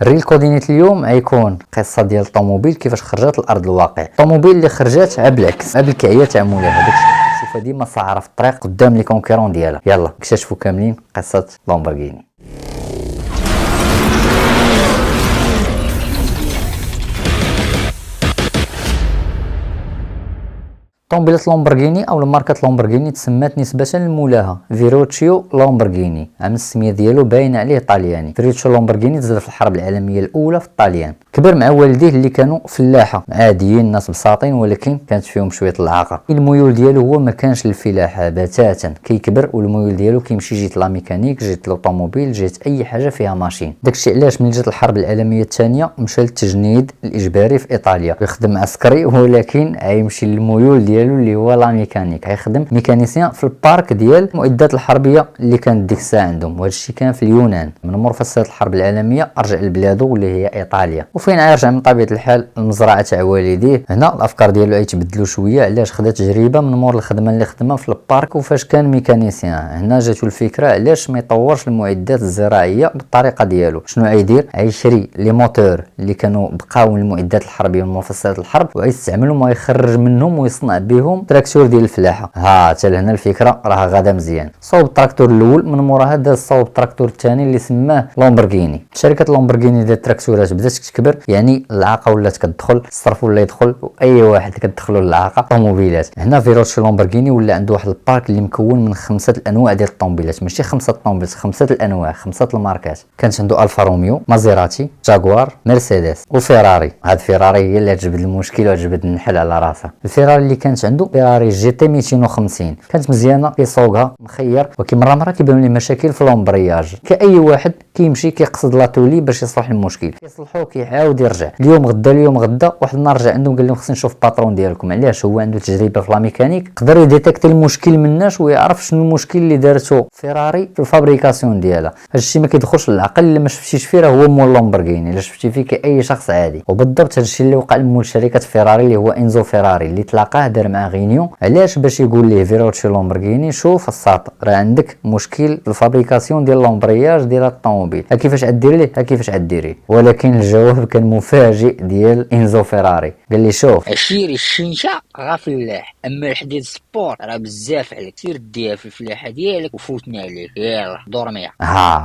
الريل كودينيت اليوم غيكون قصه ديال الطوموبيل كيفاش خرجت لارض الواقع. الطوموبيل اللي خرجت بالعكس بالكعيه تاع مولاها، داكشي شوفها ديما ساعره في الطريق قدام لي كونكورون ديالها. يلا اكتشفوا كاملين قصه لامبورغيني. طوموبيلة لامبورغيني او ماركة لامبورغيني تسمات نسبة لمولاها فيروتشيو لامبورغيني، عام السمية ديالو باين عليه طالياني. فيروتشيو لامبورغيني تزاد في الحرب العالمية الاولى في الطاليان، كبر مع والديه اللي كانوا فلاحة عاديين، ناس بساطين ولكن كانت فيهم شوية الإعاقة. الميول ديالو هو ما كانش للفلاحة بتاتا، كيكبر والميول ديالو كيمشي جيت لا ميكانيك، جيت لوطوموبيل، جيت اي حاجة فيها ماشين. داكشي علاش ملي جات الحرب العالمية الثانية مشى للتجنيد الإجباري في إيطاليا، يخدم عسكري ولكن غيمشي للميول ديالو اللي هو لا ميكانيك، غيخدم ميكانيسيان في البارك ديال المعدات الحربيه اللي كانت ديك الساعه عندهم، وهذا الشيء كان في اليونان. من مور فساد الحرب العالميه رجع لبلادو اللي هي ايطاليا، وفين غيرجع من طبيعه الحال المزرعه تاع والديه. هنا الافكار ديالو غيتبدلوا شويه، علاش خدا تجربه من مور الخدمه اللي خدمها في البارك وفاش كان ميكانيسيان. هنا جاتو الفكره علاش ما يطورش المعدات الزراعيه بالطريقه ديالو. شنو غيدير؟ غيشري لي موتور اللي كانوا بقاو من المعدات الحربيه من مور فساد الحرب وغيستعملهم ويخرج منهم ويصنع بهم تراكتور ديال الفلاحه. حتى لهنا الفكره راه غادا مزيان. صوب التراكتور الاول، من موراها داز صوب التراكتور الثاني اللي سماه لامبورغيني. شركه لامبورغيني ديال التراكتورات بدات تكبر، يعني الإعاقه ولات كتدخل، الصرف ولا يدخل، واي واحد كتدخلوا الإعاقه طوموبيلات. هنا فيروتشي لامبورغيني ولا عنده واحد البارك اللي مكون من 5 الانواع ديال الطوموبيلات، ماشي 5 طوموبيلات، 5 الانواع، 5 الماركات. كانت عنده الفا روميو، مازيراتي، جاكوار، مرسيدس وفيراري. هاد فيراري هي اللي جبد المشكل وجبد النحل على راسها. الفيراري اللي كانت عنده فيراري جي تي 250 كانت مزيانه، كيسوقها مخير، ولكن مره كيبانوا ليه مشاكل في لومبرياج. كاي واحد كيمشي كيقصد لاتولي باش يصلح المشكل، كيصلحوه كيعاود يرجع. اليوم غدا واحد النهار رجع عندهم قال لهم خصني نشوف الباترون ديالكم. علاش؟ هو عنده تجربه في لا ميكانيك، قدر يديتيكتي المشكل مناش ويعرف شنو المشكل اللي دارته فيراري في الفابريكاسيون ديالها. هذا الشيء ما كيدخلش للعقل الا ما شفتيش فيه، راه هو مول لامبورغيني، الا شفتي فيه كاي شخص عادي. وبالضبط هذا الشيء اللي وقع لمول شركه فيراري اللي هو انزو فيراري، اللي تلاقاه دار مع غينيون. علاش؟ باش يقول ليه فيروتشي لامبورغيني شوف الساط، راه عندك مشكل في الفابريكاسيون ديال لامبرياج ديال الطوموبيل، ها كيفاش غدير ليه، ها كيفاش غديريه. ولكن الجواب كان مفاجئ ديال انزو فيراري، قال لي شوف عشيري الشنشه غا فلاح، اما الحديد سبور راه بزاف عليك، سير ديها في الفلاحه ديالك وفوتنا عليك، يلا دور ميا.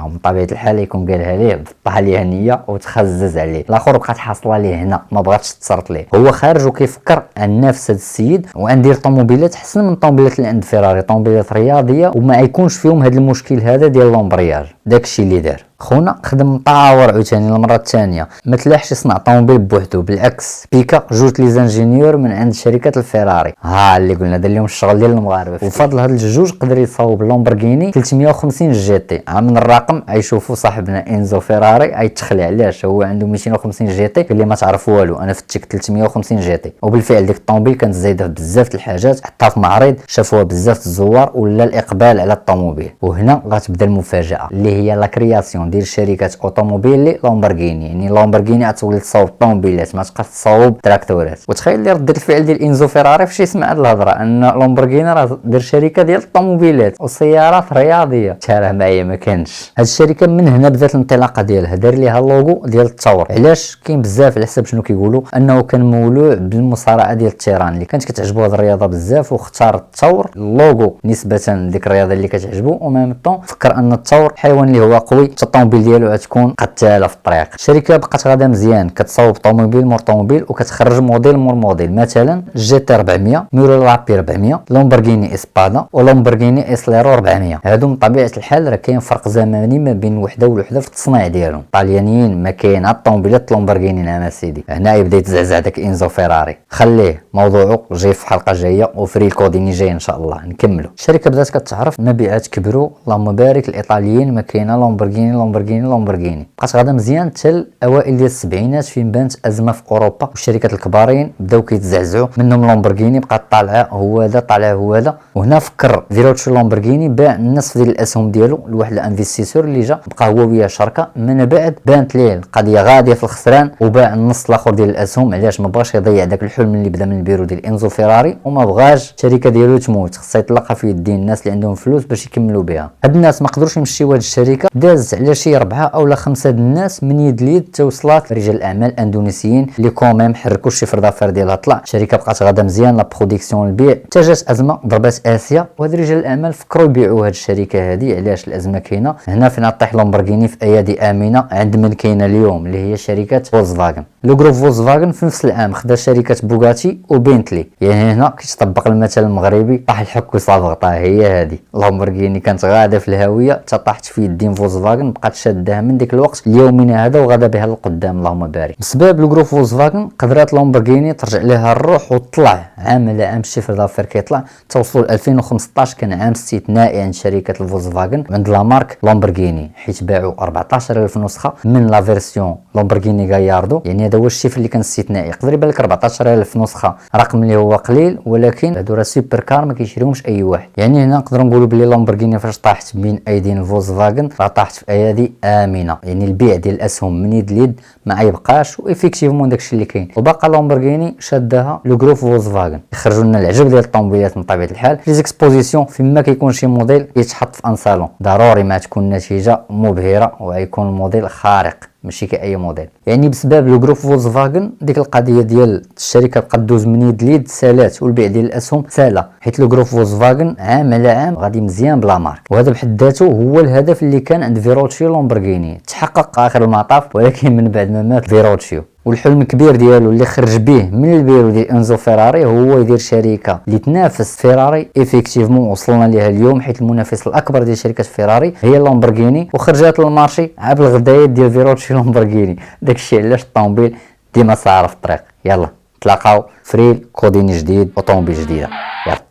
من طبيعه الحال يكون قالها ليه بطها ليه نيه وتخزز عليه. الاخر بقات حاصله ليه هنا، ما بغاتش تصرت ليه. هو خارج وكيفكر عن نفس هذا السيد وغندير طوموبيلات احسن من الطوموبيلات اللي عند فيراري، طوموبيلات رياضيه وما يكونش فيهم هذا المشكل هذا ديال لومبرياج. داكشي اللي دار خونا، خدم مطاور عاوتاني المره الثانيه، ما تلاحش يصنع طوموبيل بوحدو، بالعكس بيكا جوج لي زانجينيور من عند شركه الفيراري، اللي قلنا دار لهم الشغل ديال المغاربه. وفضل هاد الجوج قدر يصاوب لامبورغيني 350 جي تي. من الرقم غيشوفوا صاحبنا انزو فيراري غيتخلع. علاش؟ هو عنده 250 جي تي، قال لي ما تعرف والو، انا فتك 350 جي تي. وبالفعل ديك الطوموبيل كانت زايده بزاف الحاجات، حتى في معرض شافوها بزاف الزوار ولا الاقبال على الطوموبيل. وهنا غتبدا المفاجاه اللي هي لا كرياسيون ديال شركه اوتوموبيل لامبورغيني. يعني لامبورغيني غتولي تصاوب طوموبيلات، ما تبقاش تصاوب تراكتورات. وتخيل لي رده الفعل ديال انزو فيراري فاش يسمع هاد الهضره، ان لامبورغيني راه دار شركه ديال الطوموبيلات وسيارات رياضيه. تراه معايا ما كانش. هاد الشركه من هنا بدات الانطلاقه ديالها، دار ليها اللوغو ديال الثور. علاش؟ كاين بزاف على حسب شنو كيقولوا انه كان مولوع بالمصارعه ديال التيران اللي كانت كتعجبو هاد الرياضه بزاف، واختار الثور اللوغو نسبه لديك الرياضه اللي كتعجبو. ومام طون فكر ان الثور حيوان اللي هو قوي، الطوموبيل ديالو غتكون قتاله في الطريق. الشركه بقات غادا مزيان، كتصاوب طوموبيل مور طوموبيل وكتخرج موديل مور موديل. مثلا جي تي 400، ميرو لابي 400، لامبورغيني اسبادا ولامبورغيني اسليرو 400. هادو من طبيعه الحال راه كاين فرق زمني ما بين وحده والوحده في التصنيع ديالهم. طاليانيين ما كاين عاد الطوموبيلات لامبورغيني. نعم سيدي، هنا يبدا يتزعزع داك انزو فيراري. خليه موضوعه جاي في حلقه جايه، وفري كوديني جاي ان شاء الله نكملوا. الشركه بدات كتعرف، المبيعات كبروا، اللهم بارك. الايطاليين ما كاينه لامبورغيني. بقات غادا مزيان حتى اوائل ديال السبعينات فين بانت ازمه في اوروبا، والشركات الكبارين بداو كيتزعزعوا منهم. لامبورغيني بقات طالعه هو هذا طالع هو هذا. وهنا فكر فيروتشي لامبورغيني باع النصف ديال الاسهم ديالو لواحد الانفستيسور اللي جا بقى هو وياه شركه. من بعد بانت ليه القضيه غاديه في الخسران وباع النص الاخر ديال الاسهم. علاش؟ ما بغاش يضيع داك الحلم اللي بدا من البيرو ديال انزو فيراري وما بغاش الشركه ديالو تموت، خصها يطلقها في يدين الناس اللي عندهم فلوس باش يكملوا بها. هاد الناس ما قدروش يمشيو هاد الشركه، داز على شي 4 أو 5 الناس من يد ليد توصلات رجال الاعمال اندونيسيين اللي كوميم حركوا الشيفر دافير ديالها طلع، الشركه بقات غاده مزيان، لا برودكسيون البيع، حتى جات ازمه ضربات اسيا وهاد رجال الاعمال فكروا يبيعوا هاد الشركه هادي. علاش الازمه كاينه هنا؟ فين طيح لامبورغيني في ايادي امنه عند من كاينه اليوم اللي هي شركه فولكسفاغن. لو جروب فولكسفاغن في نفس العام خدا شركه بوغاتي وبنتلي، يعني هنا كيتطبق المثل المغربي طاح الحك وصافغطاه. هي هادي لامبورغيني كانت غاده في الهاويه حتى طاحت في يدين فولكسفاغن، بقات شادها من ديك الوقت ليومنا هذا وغادا بها للقدام اللهم بارك. بسبب لو جروب فولكسفاغن قدرات لامبورغيني ترجع لها الروح وطلع عام على عام الشيفر دافير كيطلع، توصلوا 2015 كان عام استثنائي عند شركه الفولكسفاغن عند لا مارك لامبورغيني، حيت باعوا 14000 نسخه من لا فيرسيون لامبورغيني غاياردو. يعني هذا هو الشيفر اللي كان استثنائي. يقدر يبان لك 14000 نسخه رقم اللي هو قليل، ولكن هادو راه سوبر كار ما كيشريهمش اي واحد. يعني هنا نقدروا نقولوا بلي لامبورغيني فاش طاحت بين ايدين الفولكسفاغن راه طاحت في ايادي امنه، يعني البيع ديال الاسهم من يد ليد ما يبقاش، وافيكتيفمون داكشي اللي كاين. وباقا لامبورغيني شادها لو جروب فولكسفاغن يخرجوا لنا العجب ديال الطوموبيلات من طبيعه الحال. لي زيكسبوزيسيون فيما كيكون شي موديل يتحط في ان صالون ضروري ما تكون النتيجه مبهره ويكون الموديل خارق ماشي كاي موديل. يعني بسبب لو جروب فولكسفاغن ديك القضيه ديال الشركه بقات دوز من يد ليد سالات، والبيع ديال الاسهم سالا، حيت لو جروب فولكسفاغن عام على عام غادي مزيان بلا مارك. وهذا بحد ذاته هو الهدف اللي كان عند فيروتشيو لامبورغيني، تحقق اخر المطاف، ولكن من بعد ما مات فيروتشيو. والحلم الكبير ديالو اللي خرج به من البيرو ديال انزو فيراري هو يدير شركه اللي تنافس فيراري. افيكتيفمون وصلنا ليها اليوم، حيت المنافس الاكبر ديال شركه فيراري هي لامبورغيني، وخرجت للمارشي عاب الغدايات ديال فيروتشي لامبورغيني. داكشي علاش الطوموبيل ديما صار في الطريق. يلا تلاقاو فريل كوديني جديد وطوموبيل جديده. يلا.